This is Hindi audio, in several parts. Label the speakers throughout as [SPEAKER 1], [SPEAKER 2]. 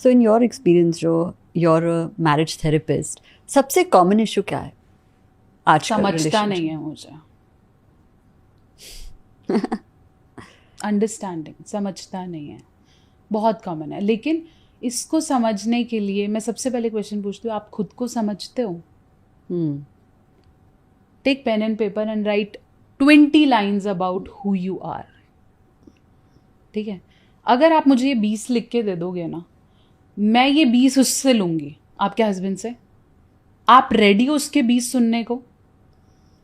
[SPEAKER 1] सो इन योर एक्सपीरियंस, जो योर मैरिज थेरेपिस्ट, सबसे कॉमन इशू क्या है आजकल
[SPEAKER 2] समझता नहीं
[SPEAKER 1] relationship?
[SPEAKER 2] है मुझे। अंडरस्टैंडिंग, समझता नहीं है, बहुत कॉमन है। लेकिन इसको समझने के लिए मैं सबसे पहले क्वेश्चन पूछती हूँ, आप खुद को समझते हो? Take pen and paper and write 20 lines about who you are. ठीक है, अगर आप मुझे ये 20 लिख के दे दोगे ना, मैं ये 20 उससे लूंगी, आपके हस्बैंड से। आप रेडी हो उसके 20 सुनने को?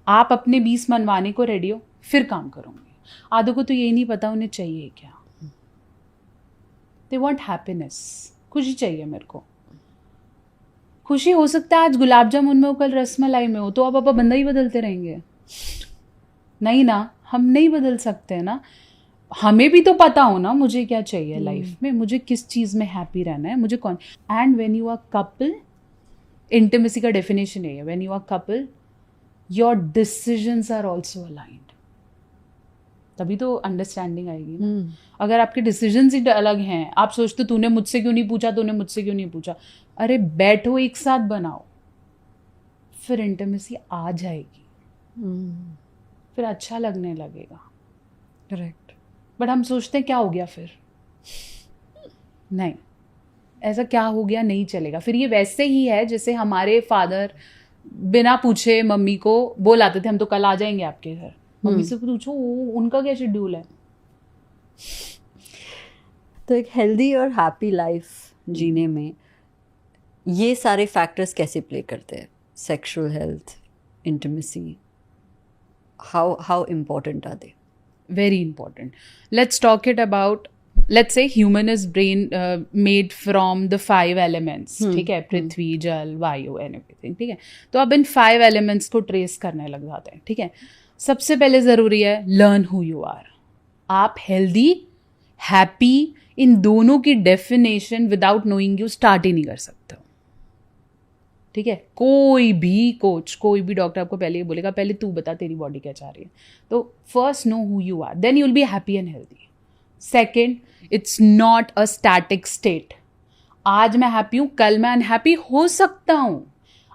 [SPEAKER 2] आप अपने 20 मनवाने को रेडी हो? फिर काम करूंगी। आधों को तो यही नहीं पता उन्हें चाहिए क्या। दे वॉन्ट हैप्पीनेस, खुशी चाहिए मेरे को। खुशी हो सकता है आज गुलाब जामुन में हो, कल रसमलाई में हो, तो आप बंदा ही बदलते रहेंगे? नहीं ना, हम नहीं बदल सकते ना। हमें भी तो पता हो ना मुझे क्या चाहिए लाइफ में, मुझे किस चीज में हैप्पी रहना है, मुझे कौन। And when you are couple, intimacy का डेफिनेशन है, when you are couple your decisions are also aligned, तभी तो अंडरस्टैंडिंग आएगी ना। अगर आपके डिसीजंस ही अलग हैं, आप सोचते तूने मुझसे क्यों नहीं पूछा, तूने मुझसे क्यों नहीं पूछा, अरे बैठो एक साथ बनाओ, फिर इंटीमेसी आ जाएगी, फिर अच्छा लगने लगेगा।
[SPEAKER 1] करेक्ट।
[SPEAKER 2] बट हम सोचते हैं क्या हो गया फिर, नहीं, ऐसा क्या हो गया नहीं चलेगा। फिर ये वैसे ही है जैसे हमारे फादर बिना पूछे मम्मी को बोल आते थे, हम तो कल आ जाएंगे आपके घर। मम्मी से पूछो उनका क्या शेड्यूल है।
[SPEAKER 1] तो एक हेल्दी और हैप्पी लाइफ जीने में ये सारे फैक्टर्स कैसे प्ले करते हैं? Sexual health, intimacy, how important are they?
[SPEAKER 2] Very important. Let's talk it about, let's say human is brain made from the 5 elements. ठीक है, पृथ्वी, जल, वायु एंड एवरीथिंग। ठीक है, तो अब इन 5 एलिमेंट्स को ट्रेस करने लग जाते हैं। ठीक है, सबसे पहले ज़रूरी है लर्न हु यू आर। आप हेल्दी, हैप्पी, इन दोनों की definition without knowing you start ही नहीं कर सकते हो। ठीक है, कोई भी कोच, कोई भी डॉक्टर आपको पहले ही बोलेगा पहले तू बता तेरी बॉडी क्या चाह रही है। तो first know who you are, then you will be happy and healthy. Second, it's not a static state. आज मैं हैप्पी हूँ, कल मैं अनहैप्पी हो सकता हूँ।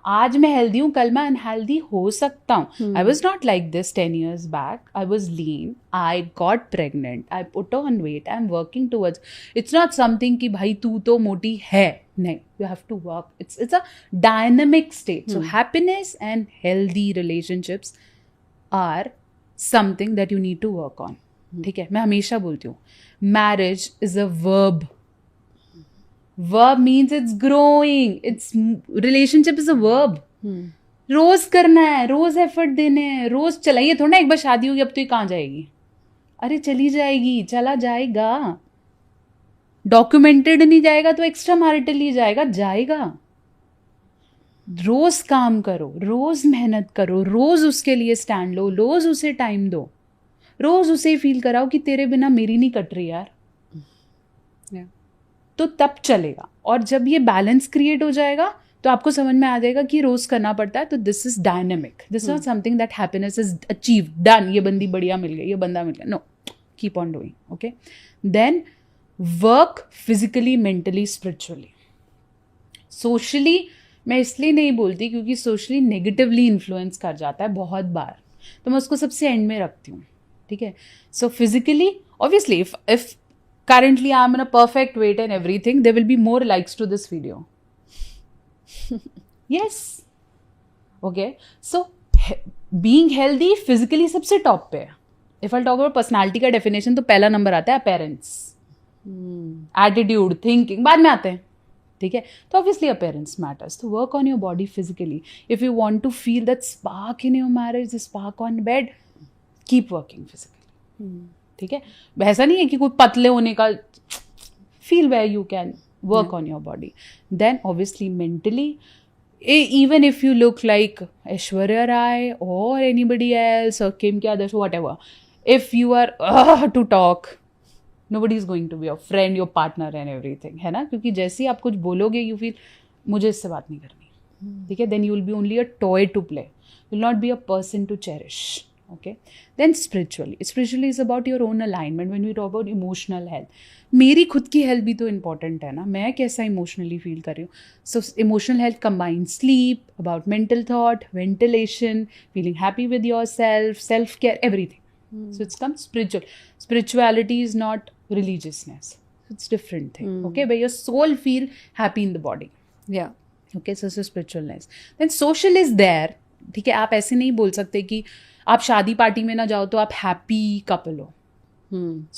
[SPEAKER 2] आज मैं हेल्दी हूँ, कल मैं अनहेल्दी हो सकता हूँ। I was not like this 10 years back. I was lean, I got pregnant, I put on weight, I am working towards. It's not something कि भाई तू तो मोटी है, नहीं, you have to work. It's a dynamic state. So happiness and healthy relationships are something that you need to work on. ठीक है, मैं हमेशा बोलती हूँ marriage is a verb. Verb means it's growing. It's relationship is a verb. रोज करना है, रोज एफर्ट देने हैं, रोज चलाइए। थोड़ा ना एक बार शादी होगी अब तो ये कहाँ जाएगी, अरे चली जाएगी, चला जाएगा। डॉक्यूमेंटेड नहीं जाएगा तो एक्स्ट्रा मैरिटली जाएगा, जाएगा। रोज काम करो, रोज मेहनत करो, रोज उसके लिए स्टैंड लो, रोज उसे टाइम दो, रोज उसे फील कराओ कि तेरे बिना मेरी नहीं कट रही यार। तो तब चलेगा। और जब ये बैलेंस क्रिएट हो जाएगा तो आपको समझ में आ जाएगा कि रोज करना पड़ता है। तो this is dynamic, this not something that happiness is achieve, done, ये बंदी बढ़िया मिल गई, ये बंदा मिल गया, no, keep on doing. Okay, then work physically, mentally, spiritually. Socially मैं इसलिए नहीं बोलती क्योंकि सोशली नेगेटिवली इन्फ्लुएंस कर जाता है बहुत बार, तो मैं उसको सबसे एंड में रखती हूँ। ठीक है, so physically obviously if currently I'm in a perfect weight and everything, there will be more likes to this video. Yes. Okay, so being healthy physically सबसे टॉप पे है। If I'll talk about personality का definition तो पहला नंबर आता है appearance, attitude, thinking बाद में आते हैं। ठीक है, तो obviously appearance matters. So work on your body physically. If you want to feel that spark in your marriage, the spark on bed, keep working physically. ठीक है, ऐसा नहीं है कि कोई पतले होने का feel where you can work on your body. Then obviously mentally, even if you look like Aishwarya Rai or anybody else or Kim Kardashian, whatever, if you are to talk, nobody is going to be your friend, your partner and everything, है ना? क्योंकि जैसे ही आप कुछ बोलोगे you feel मुझे इससे बात नहीं करनी, ठीक है, then you will be only a toy to play, will not be a person to cherish. okay? Then spiritually is about your own alignment. When we talk about emotional health, मेरी खुद की हेल्थ भी तो इम्पॉर्टेंट है ना, मैं कैसा इमोशनली फील कर रही हूँ. So emotional health combine sleep, about mental thought, ventilation, feeling happy with your self care, everything. So it's come spiritual. Spirituality is not religiousness. It's different thing. Okay, where your soul feel happy in the body.
[SPEAKER 1] Yeah.
[SPEAKER 2] Okay, so spiritualness. Then social is there. ठीक है, आप ऐसे नहीं बोल सकते कि आप शादी पार्टी में ना जाओ तो आप हैप्पी कपल हो.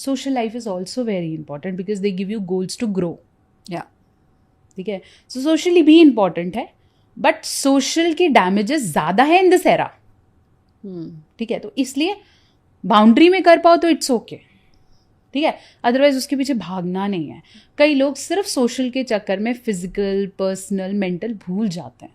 [SPEAKER 2] Social life is also very important because they give you goals to grow.
[SPEAKER 1] Yeah.
[SPEAKER 2] ठीक है, so socially भी important है, but social के damages ज़्यादा है in this era. ठीक है, तो इसलिए बाउंड्री में कर पाओ तो इट्स ओके. ठीक है, अदरवाइज उसके पीछे भागना नहीं है. कई लोग सिर्फ सोशल के चक्कर में फिजिकल, पर्सनल, मेंटल भूल जाते हैं.